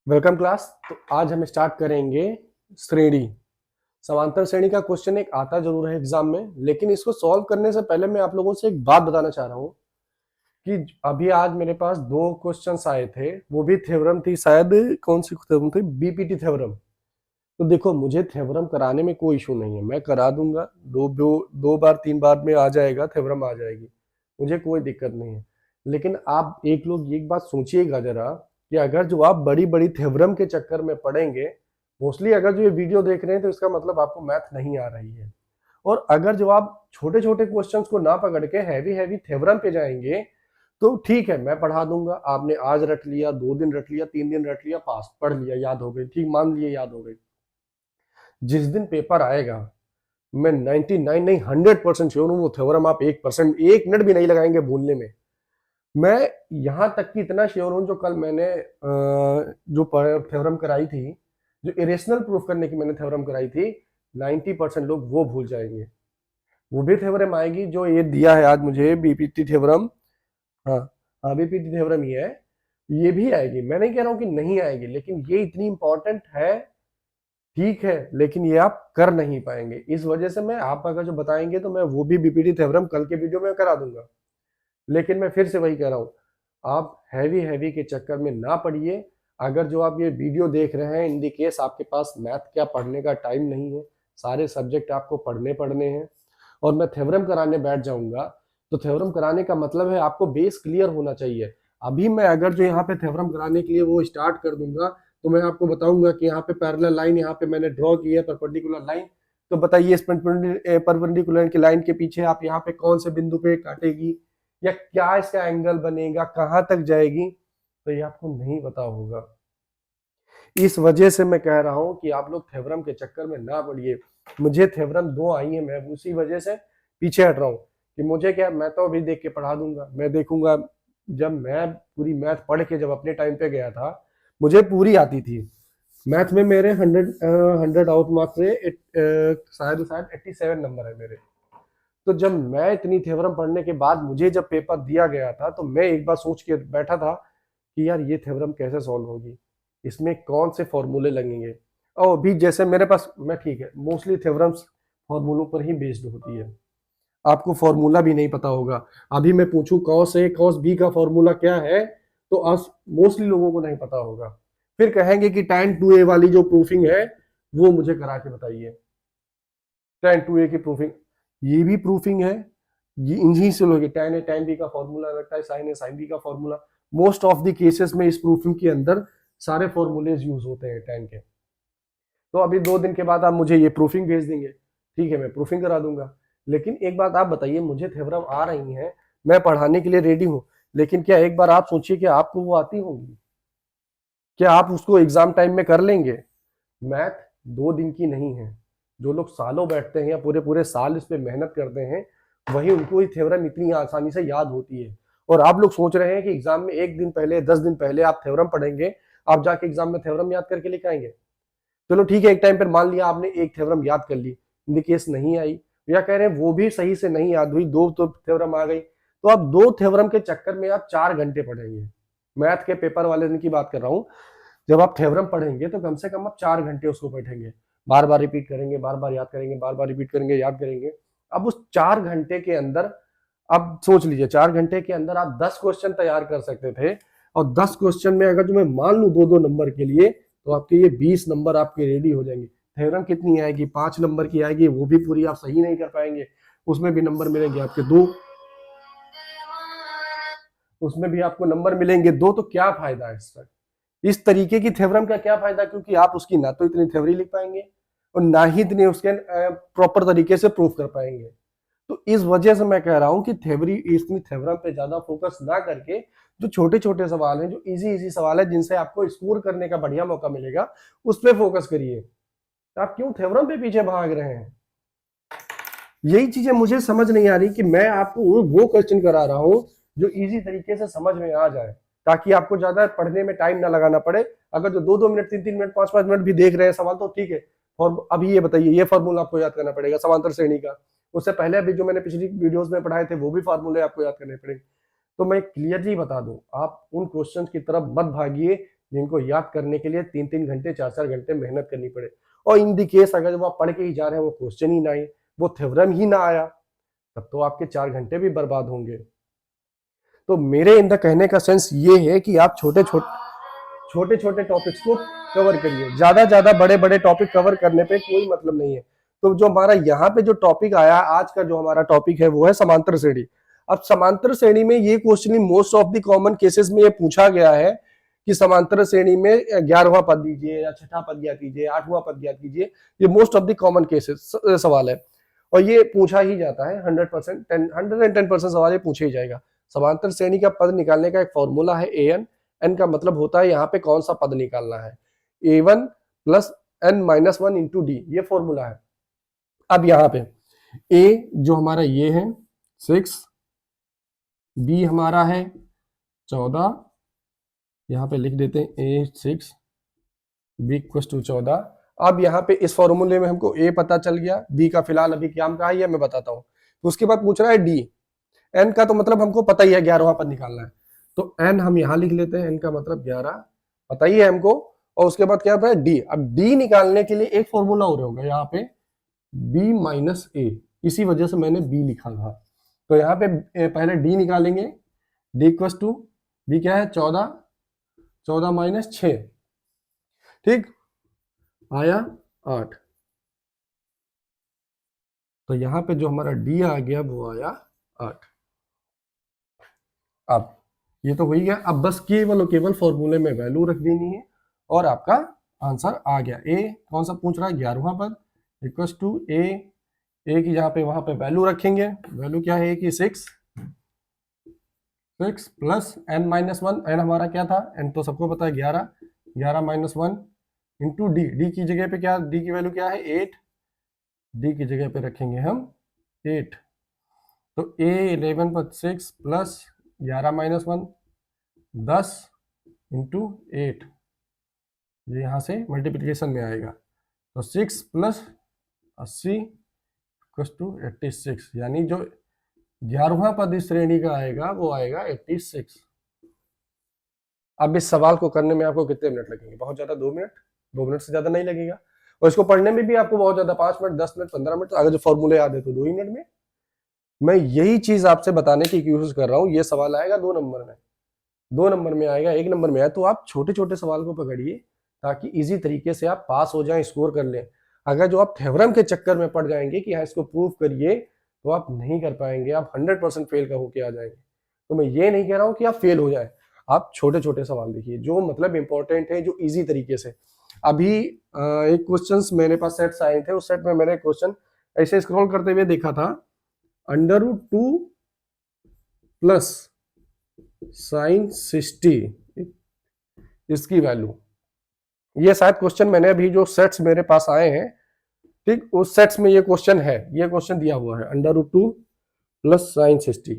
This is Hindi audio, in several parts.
Welcome class. तो आज हम स्टार्ट करेंगे श्रेणी। समांतर श्रेणी का क्वेश्चन एक आता जरूर है एग्जाम में, लेकिन इसको सॉल्व करने से पहले मैं आप लोगों से एक बात बताना चाह रहा हूँ कि अभी आज मेरे पास दो क्वेश्चंस आए थे, वो भी थ्योरम थी। शायद कौन सी थ्योरम थी? BPT theorem. तो देखो, मुझे थ्योरम कराने में कोई इशू नहीं है, मैं करा दूंगा। दो बार तीन बार में आ जाएगा, थ्योरम आ जाएगी, मुझे कोई दिक्कत नहीं है। लेकिन आप एक लोग एक बात सोचिएगा जरा कि अगर जो आप बड़ी बड़ी थ्योरम के चक्कर में पड़ेंगे, मोस्टली अगर जो ये वीडियो देख रहे हैं तो इसका मतलब आपको मैथ नहीं आ रही है। और अगर जो आप छोटे छोटे क्वेश्चंस को ना पकड़ के हैवी हैवी थ्योरम पे जाएंगे तो ठीक है, मैं पढ़ा दूंगा। आपने आज रट लिया, 2 दिन रट लिया, 3 दिन रट लिया, पास पढ़ लिया, याद हो गई, ठीक मान लिए याद हो गई। जिस दिन पेपर आएगा, मैं 99 नहीं 100% श्योर हूं वो थ्योरम आप 1% 1 मिनट भी नहीं लगाएंगे भूलने में। मैं यहां तक कि इतना श्योर हूं, जो कल मैंने जो थ्योरम कराई थी, जो इरेशनल प्रूफ करने की मैंने थ्योरम कराई थी, 90% लोग वो भूल जाएंगे। वो भी थ्योरम आएगी जो ये दिया है आज मुझे, बीपीटी थ्योरम। हाँ हाँ, बीपीटी थ्योरम ही है, ये भी आएगी। मैं नहीं कह रहा हूं कि नहीं आएगी, लेकिन ये इतनी इंपॉर्टेंट है, ठीक है, लेकिन ये आप कर नहीं पाएंगे। इस वजह से मैं आप अगर जो बताएंगे तो मैं वो भी बीपीटी थ्योरम कल के वीडियो में करा दूंगा। लेकिन मैं फिर से वही कह रहा हूं, आप हैवी हैवी के चक्कर में ना पड़िए। अगर जो आप ये वीडियो देख रहे हैं, इन दी केस आपके पास मैथ क्या पढ़ने का टाइम नहीं है, सारे सब्जेक्ट आपको पढ़ने हैं, और मैं थ्योरम कराने बैठ जाऊंगा, तो थ्योरम कराने का मतलब है आपको बेस क्लियर होना चाहिए। अभी मैं अगर जो यहाँ पे थ्योरम कराने के लिए वो स्टार्ट कर दूंगा, तो मैं आपको बताऊंगा कि यहाँ पे पैरेलल लाइन यहाँ पे मैंने ड्रॉ की है, परपेंडिकुलर लाइन। तो बताइए इस परपेंडिकुलर की लाइन के पीछे आप यहाँ पे कौन से बिंदु पे काटेगी, या क्या इसका एंगल बनेगा, कहां तक जाएगी, तो ये आपको नहीं पता होगा। इस वजह से मैं कह रहा हूं कि आप लोग थ्योरम के चक्कर में ना पड़िए। मुझे थ्योरम 2 आई है, मैं उसी वजह से पीछे हट रहा हूं कि मुझे क्या, मैं तो अभी देख के पढ़ा दूंगा, मैं देखूंगा। जब मैं पूरी मैथ पढ़ के जब अपने टाइम पे गया था, मुझे पूरी आती थी मैथ में। मेरे 100 आउट मार्क्स से शायद शायद 87 नंबर है मेरे। तो जब मैं इतनी थ्योरम पढ़ने के बाद मुझे जब पेपर दिया गया था, तो मैं एक बार सोच के बैठा था कि यार ये थ्योरम कैसे सॉल्व होगी, इसमें कौन से फॉर्मूले लगेंगे। और अभी जैसे मेरे पास, मैं ठीक है, मोस्टली थ्योरम्स फॉर्मूलों पर ही बेस्ड होती है, आपको फॉर्मूला भी नहीं पता होगा। अभी मैं पूछूं कॉस ए कॉस बी का फॉर्मूला क्या है, तो आज मोस्टली लोगों को नहीं पता होगा। फिर कहेंगे कि tan 2a वाली जो प्रूफिंग है वो मुझे करा के बताइए। tan 2a की प्रूफिंग, ये भी प्रूफिंग है, ये इन्हीं से लोगे। tan a tan b का फॉर्मूला लगता है, sin a sin b का formula. Most of the cases में इस प्रूफिंग के अंदर सारे फॉर्मूलेज यूज होते हैं tan के। तो अभी 2 दिन के बाद आप मुझे ये प्रूफिंग भेज देंगे, ठीक है, मैं प्रूफिंग करा दूंगा। लेकिन एक बात आप बताइए, मुझे थ्योरम आ रही है, मैं पढ़ाने के लिए रेडी हूं, लेकिन क्या एक बार आप सोचिए कि आपको वो आती होंगी? क्या आप उसको एग्जाम टाइम में कर लेंगे? मैथ 2 दिन की नहीं है। जो लोग सालों बैठते हैं या पूरे पूरे साल इस पे मेहनत करते हैं, वही उनको ही थ्योरम इतनी आसानी से याद होती है। और आप लोग सोच रहे हैं कि एग्जाम में 1 दिन पहले 10 दिन पहले आप थ्योरम पढ़ेंगे, आप जाके एग्जाम में थ्योरम याद करके लेके आएंगे। चलो ठीक है, एक टाइम पर मान लिया आपने एक थ्योरम याद कर ली, इन केस नहीं आई, या कह रहे हैं वो भी सही से नहीं याद हुई, 2 तो थ्योरम आ गई, तो आप 2 थ्योरम के चक्कर में आप 4 घंटे पढ़ेंगे। मैथ के पेपर वाले दिन की बात कर रहा हूं। जब आप थ्योरम पढ़ेंगे तो कम से कम आप 4 घंटे उसको बैठेंगे, बार बार रिपीट करेंगे, बार बार याद करेंगे, बार बार रिपीट करेंगे, याद करेंगे। अब उस 4 घंटे के अंदर, अब सोच लीजिए 4 घंटे के अंदर आप 10 क्वेश्चन तैयार कर सकते थे, और 10 क्वेश्चन में अगर जो मैं मान लू 2-2 नंबर के लिए, तो आपके ये 20 नंबर आपके रेडी हो जाएंगे। थ्योरम कितनी आएगी? 5 नंबर की आएगी, वो भी पूरी आप सही नहीं कर पाएंगे, उसमें भी नंबर मिलेंगे आपके 2, उसमें भी आपको नंबर मिलेंगे 2। तो क्या फायदा है इसका? इस तरीके की थ्योरम का क्या फायदा? क्योंकि आप उसकी ना तो इतनी थ्योरी लिख पाएंगे, और ना ही इतने उसके प्रॉपर तरीके से प्रूफ कर पाएंगे। तो इस वजह से मैं कह रहा हूं कि थ्योरी, इतनी थ्योरम पे ज्यादा फोकस ना करके, जो छोटे छोटे सवाल हैं, जो इजी इजी सवाल है, जिनसे आपको स्कोर करने का बढ़िया मौका मिलेगा, उस पर फोकस करिए। आप क्यों थ्योरम पे पीछे भाग रहे हैं? यही चीजें मुझे समझ नहीं आ रही कि मैं आपको वो क्वेश्चन करा रहा हूं जो इजी तरीके से समझ में आ जाए, ताकि आपको ज्यादा पढ़ने में टाइम ना लगाना पड़े। अगर जो 2-2 मिनट 3-3 मिनट 5-5 मिनट भी देख रहे हैं सवाल, तो ठीक है। और अभी ये बताइए, ये फॉर्मूला आपको याद करना पड़ेगा समांतर श्रेणी का। उससे पहले अभी जो मैंने पिछली वीडियोस में पढ़ाए थे, वो भी फार्मूले आपको याद करने पड़ेंगे। तो मैं क्लियरली बता दूं, आप उन क्वेश्चन की तरफ मत भागिए जिनको याद करने के लिए 3-3 घंटे 4-4 घंटे मेहनत करनी पड़े। और इन दी केस अगर जब आप पढ़ के ही जा रहे हैं, वो क्वेश्चन ही ना आए, वो थ्योरम ही ना आया, तब तो आपके 4 घंटे भी बर्बाद होंगे। तो मेरे इन द कहने का सेंस ये है कि आप छोटे छोटे टॉपिक्स को कवर करिए, ज्यादा बड़े बड़े टॉपिक कवर करने पे कोई मतलब नहीं है। तो जो हमारा यहाँ पे जो टॉपिक आया आज का, जो हमारा टॉपिक है वो है समांतर श्रेणी। अब समांतर श्रेणी में ये question most of the common cases में ये पूछा गया है कि समांतर श्रेणी में 11वां पद दीजिए या छठा पद ज्ञात कीजिए, 8वां पद ज्ञात कीजिए। ये most of the common cases सवाल है और ये पूछा ही जाता है। 110% सवाल ये पूछा ही जाएगा। समांतर श्रेणी का पद निकालने का एक फॉर्मूला है an। n का मतलब होता है यहाँ पे कौन सा पद निकालना है, a1 plus n-1 into D, ये फॉर्मूला है। अब यहाँ पे a जो हमारा ये है 6, b हमारा है 14, यहाँ पे लिख देते हैं a6 b इक्वल टू 14। अब यहाँ पे इस फॉर्मूले में हमको a पता चल गया, b का फिलहाल अभी क्या कहा है मैं बताता हूँ। तो उसके बाद पूछ रहा है d, n का तो मतलब हमको पता ही है 11वां पद निकालना है, तो n हम यहाँ लिख लेते हैं, n का मतलब 11 पता ही है हमको। और उसके बाद क्या है d, अब d निकालने के लिए एक फॉर्मूला और होगा यहाँ पे b माइनस a, इसी वजह से मैंने b लिखा था। तो यहाँ पे पहले d निकालेंगे, d इक्वल टू b क्या है 14 माइनस 6, ठीक आया 8। तो यहाँ पे जो हमारा d आ गया वो आया 8। अब ये तो हो ही गया, अब बस केवल और केवल फॉर्मूले में वैल्यू रख देनी है और आपका आंसर आ गया। ए कौन सा पूछ रहा है 11वां पद इक्वल टू ए की यहाँ पे वहां पे वैल्यू रखेंगे, वैल्यू क्या है कि 6 प्लस n-1, n हमारा क्या था, n तो सबको पता है 11 माइनस 1 इंटू डी की जगह पे क्या, डी की वैल्यू क्या है 8, डी की जगह पे रखेंगे हम 8। तो a 11 पर 6 प्लस 11 माइनस 1 10 इंटू 8, ये यहाँ से मल्टीप्लिकेशन में आएगा। तो 6 प्लस 80 इक्वल टू 86, यानी जो 11वां पद इस श्रेणी का आएगा वो आएगा 86। अब इस सवाल को करने में आपको कितने मिनट लगेंगे, बहुत ज्यादा 2 मिनट, 2 मिनट से ज्यादा नहीं लगेगा। और इसको पढ़ने में भी आपको बहुत ज्यादा 5 मिनट 10 मिनट 15 मिनट, अगर जो फॉर्मूले याद है तो 2 ही मिनट में। मैं यही चीज आपसे बताने की कोशिश कर रहा हूँ। ये सवाल आएगा 2 नंबर में, 2 नंबर में आएगा, 1 नंबर में आए, तो आप छोटे छोटे सवाल को पकड़िए ताकि इजी तरीके से आप पास हो जाएं, स्कोर कर लें। अगर जो आप थ्योरम के चक्कर में पड़ जाएंगे कि हाँ इसको प्रूव करिए, तो आप नहीं कर पाएंगे, आप 100% फेल का होके आ जाएंगे। तो मैं ये नहीं कह रहा हूँ कि आप फेल हो जाए, आप छोटे छोटे सवाल देखिए जो मतलब इंपॉर्टेंट है, जो इजी तरीके से। अभी एक क्वेश्चन मेरे पास सेट्स आए थे, उस सेट में मैंने क्वेश्चन ऐसे स्क्रॉल करते हुए देखा था, √2 प्लस साइन 60 इसकी वैल्यू। ये शायद क्वेश्चन मैंने अभी जो सेट्स मेरे पास आए हैं, ठीक, उस सेट्स में ये क्वेश्चन है, ये क्वेश्चन दिया हुआ है √2 प्लस साइन 60।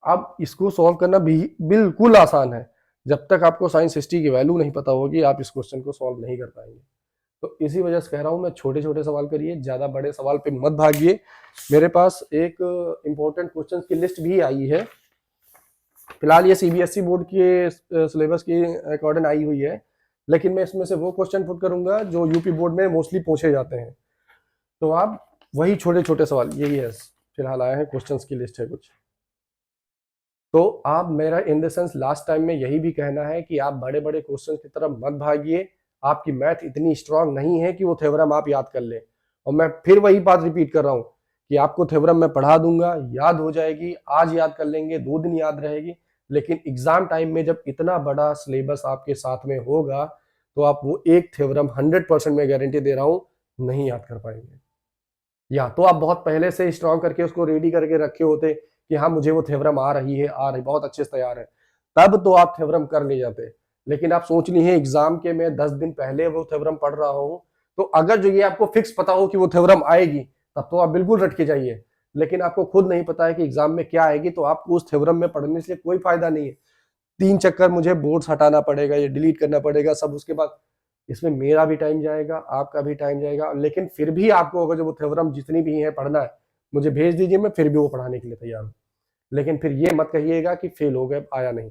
अब इसको सॉल्व करना भी बिल्कुल आसान है, जब तक आपको साइन 60 की वैल्यू नहीं पता होगी आप इस क्वेश्चन को सॉल्व नहीं कर पाएंगे। तो इसी वजह से कह रहा हूं मैं, छोटे छोटे सवाल करिए, ज्यादा बड़े सवाल पे मत भागिए। मेरे पास एक इंपॉर्टेंट क्वेश्चन की लिस्ट भी आई है, फिलहाल ये सीबीएसई बोर्ड के सिलेबस के अकॉर्डिंग आई हुई है, लेकिन मैं इसमें से वो क्वेश्चन पुट करूंगा जो यूपी बोर्ड में मोस्टली पूछे जाते हैं। तो आप वही छोटे छोटे सवाल, यही है फिलहाल आया है, क्वेश्चंस की लिस्ट है कुछ। तो आप मेरा in the sense last time में यही भी कहना है कि आप बड़े बड़े क्वेश्चन की तरफ मत भागिए। आपकी मैथ इतनी स्ट्रांग नहीं है कि वो थ्योरम आप याद कर ले। और मैं फिर वही बात रिपीट कर रहा हूँ कि आपको थ्योरम में पढ़ा दूंगा, याद हो जाएगी, आज याद कर लेंगे, 2 दिन याद रहेगी, लेकिन एग्जाम टाइम में जब इतना बड़ा सिलेबस आपके साथ में होगा तो आप वो एक थ्योरम 100% में गारंटी दे रहा हूँ नहीं याद कर पाएंगे। या तो आप बहुत पहले से स्ट्रांग करके उसको रेडी करके रखे होते कि हाँ मुझे वो थ्योरम आ रही है, बहुत अच्छे से तैयार है, तब तो आप थ्योरम कर ले जाते। लेकिन आप सोच ली है एग्जाम के मैं 10 दिन पहले वो थ्योरम पढ़ रहा हूँ, तो अगर जो ये आपको फिक्स पता हो कि वो थ्योरम आएगी तब तो आप बिल्कुल रट के जाइए। लेकिन आपको खुद नहीं पता है कि एग्जाम में क्या आएगी, तो आपको उस थ्योरम में पढ़ने से कोई फायदा नहीं है। 3 चक्कर मुझे बोर्ड्स हटाना पड़ेगा, ये डिलीट करना पड़ेगा सब, उसके बाद इसमें मेरा भी टाइम जाएगा, आपका भी टाइम जाएगा। लेकिन फिर भी आपको अगर जो वो थ्योरम जितनी भी है पढ़ना है, मुझे भेज दीजिए, मैं फिर भी वो पढ़ाने के लिए तैयार हूँ। लेकिन फिर ये मत कहिएगा कि फेल हो गए, आया नहीं।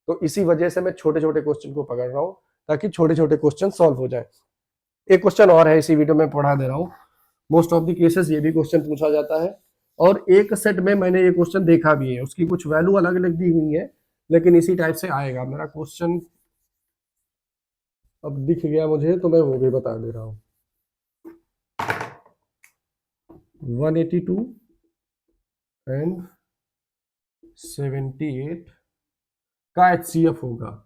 तो इसी वजह से मैं छोटे छोटे क्वेश्चन को पकड़ रहा हूँ ताकि छोटे छोटे क्वेश्चन सॉल्व हो जाए। एक क्वेश्चन और है इसी वीडियो में पढ़ा दे रहा हूँ। मोस्ट ऑफ द केसेस ये भी क्वेश्चन पूछा जाता है और एक सेट में मैंने ये क्वेश्चन देखा भी है, उसकी कुछ वैल्यू अलग अलग दी हुई है लेकिन इसी टाइप से आएगा। मेरा क्वेश्चन अब दिख गया मुझे तो मैं वो भी बता दे रहा हूँ। 182 एंड 78 का HCF होगा।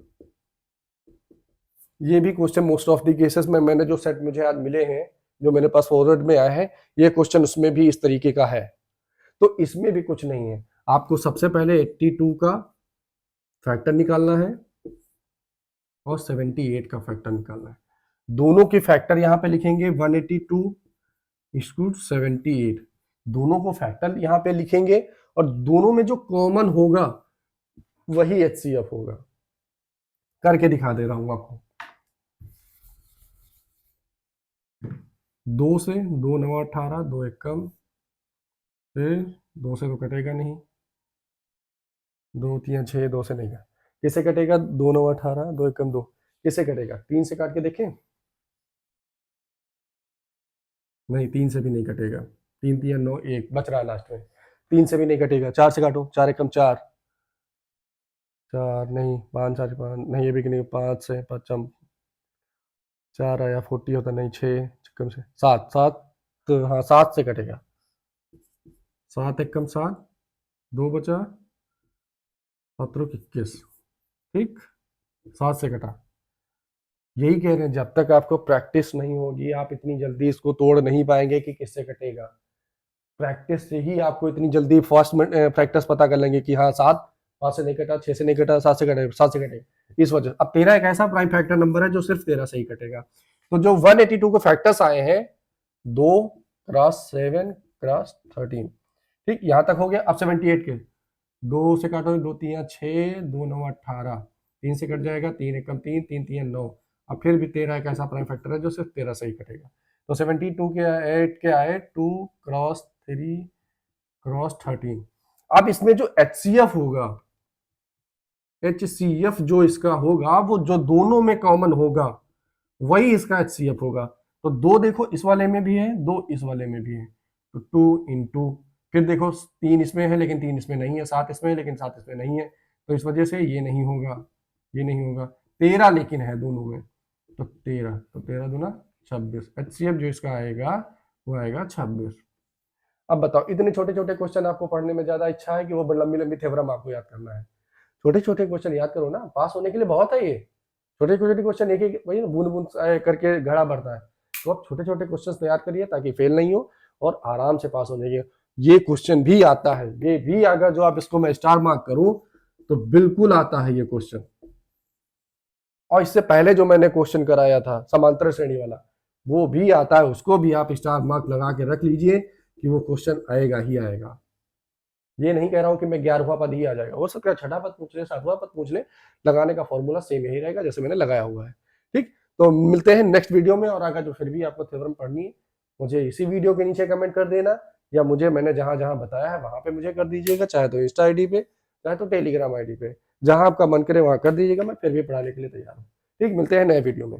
ये भी question most of the cases में मैंने जो सेट मुझे आज मिले हैं, जो मेरे पास फॉरवर्ड में आया है, ये क्वेश्चन उसमें भी इस तरीके का है। तो इसमें भी कुछ नहीं है, आपको सबसे पहले 82 का फैक्टर निकालना है और 78 का फैक्टर निकालना है। दोनों के फैक्टर यहां पे लिखेंगे 182 = 78, दोनों को फैक्टर यहां पे लिखेंगे और दोनों में जो कॉमन होगा वही HCF होगा। करके दिखा दे रहा हूं आपको। 2 से 2 9 18, 2 1 कम, फिर 2 से तो कटेगा नहीं, 2 3 6, 2 से नहीं का किसे कटेगा, 2 9 18, 2 1 कम 2, किसे कटेगा, 3 से काट के देखें, नहीं 3 से भी नहीं कटेगा, 3 3 9 1 बच रहा है लास्ट में, 3 से भी नहीं कटेगा, 4 से काटो, 4 1 कम 4, 4 नहीं, 5 4 5 नहीं, ये भी नहीं, 5 से 5 4 आया, 40 होता नहीं, 6 कम से 7 7, तो हाँ 7 से कटेगा, 7 1 कम 7, 2 बचा, 17 21, ठीक, 7 से कटा। यही कह रहे हैं, जब तक आपको प्रैक्टिस नहीं होगी आप इतनी जल्दी इसको तोड़ नहीं पाएंगे कि किससे कटेगा। प्रैक्टिस से ही आपको इतनी जल्दी फर्स्ट प्रैक्टिस पता कर लेंगे कि हाँ 7 5 से नहीं कटा, 6 से नहीं कटा, 7 से कटेगा, 7 से कटेगा। इस वजह अब 13 एक ऐसा प्राइम फैक्टर नंबर है जो सिर्फ 13 से ही कटेगा। तो जो 182 के फैक्टर्स आए हैं 2 क्रॉस 7 क्रॉस 13, ठीक, यहां तक हो गया। अब 78 के 2 से काटो, 2 3 6, 2 9 18, 3 से कट जाएगा, 3 1 कम 3, 3 3 9। अब फिर भी 13 एक ऐसा प्राइम फैक्टर है जो सिर्फ 13 से ही कटेगा। तो 72 के 8 के आए 2 क्रॉस 3 क्रॉस 13। अब इसमें जो HCF होगा, HCF जो इसका होगा वो जो दोनों में कॉमन होगा वही इसका HCF होगा। तो 2 देखो इस वाले में भी है, 2 इस वाले में भी है, तो 2 इंटू, फिर देखो 3 इसमें है लेकिन 3 इसमें नहीं है, 7 इसमें है लेकिन 7 इसमें नहीं है, तो इस वजह से ये नहीं होगा, ये नहीं होगा। 13 लेकिन है दोनों में, तो 13, तो 13 दूना 26, HCF जो इसका आएगा वो आएगा 26। अब बताओ, इतने छोटे छोटे क्वेश्चन आपको पढ़ने में ज्यादा इच्छा है कि वो लंबी लंबी थ्योरम आपको याद करना है? छोटे छोटे क्वेश्चन याद करो ना, पास होने के लिए बहुत है ये। छोटे छोटे क्वेश्चन एक एक वही बूंद बूंद करके घड़ा बढ़ता है। तो आप छोटे छोटे क्वेश्चन तैयार करिए ताकि फेल नहीं हो और आराम से पास हो जाइए। ये क्वेश्चन भी आता है, ये भी अगर जो आप इसको मैं स्टार मार्क करूं तो बिल्कुल आता है ये क्वेश्चन। और इससे पहले जो मैंने क्वेश्चन कराया था समांतर श्रेणी वाला, वो भी आता है, उसको भी आप स्टार मार्क लगा के रख लीजिए कि वो क्वेश्चन आएगा ही आएगा। ये नहीं कह रहा हूं कि मैं 11वां पद ही आ जाएगा, हो सकता है 6ठा पद पूछ ले, 7वां पद पूछ ले, लगाने का फॉर्मूला सेम यही रहेगा जैसे मैंने लगाया हुआ है। ठीक, तो मिलते हैं नेक्स्ट वीडियो में। और अगर जो फिर भी आपको थ्योरम पढ़नी है मुझे इसी वीडियो के नीचे कमेंट कर देना, या मुझे मैंने जहां जहां बताया है वहां पे मुझे कर दीजिएगा, चाहे तो इंस्टा आईडी पे, चाहे तो टेलीग्राम आईडी पे, जहां आपका मन करे वहां कर दीजिएगा, मैं फिर भी पढ़ाने के लिए तैयार हूँ। ठीक, मिलते हैं नए वीडियो में।